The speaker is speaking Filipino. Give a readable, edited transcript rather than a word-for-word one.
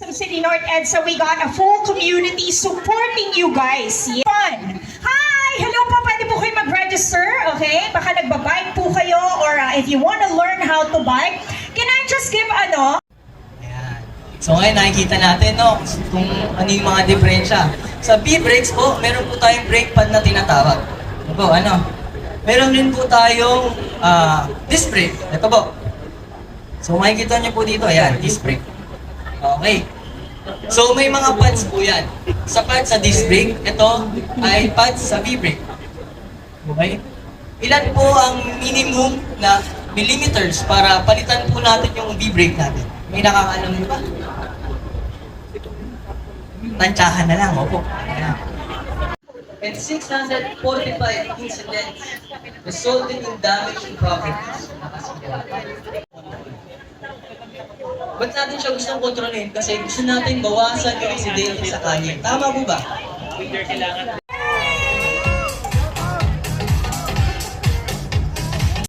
City North EDSA, we got a full community supporting you guys. Yeah. Fun! Hi! Hello po, pwede po kayo mag-register, okay? Baka nagbabike po kayo or if you wanna learn how to bike, can I just give Ayan. So ngayon nakikita natin kung ano yung mga diferensya. Sa B-brakes po, meron po tayong brake pad na tinatawag. Ito po, meron din po tayong disc brake. Ito po. So makikita nyo po dito, ayan, disc brake. Okay. So may mga pads po yan. Sa pads sa disc brake, ito ay pads sa V-brake. Okay? Ilan po ang minimum na millimeters para palitan po natin yung V-brake natin? May nakakaalam nyo ba? Tansyahan na lang, opo. Ayan. And 645 incidents resulting in damage in properties. Ba't natin siya gustong kontrolin? Kasi gusto natin bawasan yung aksidente sa kalye. Tama po ba?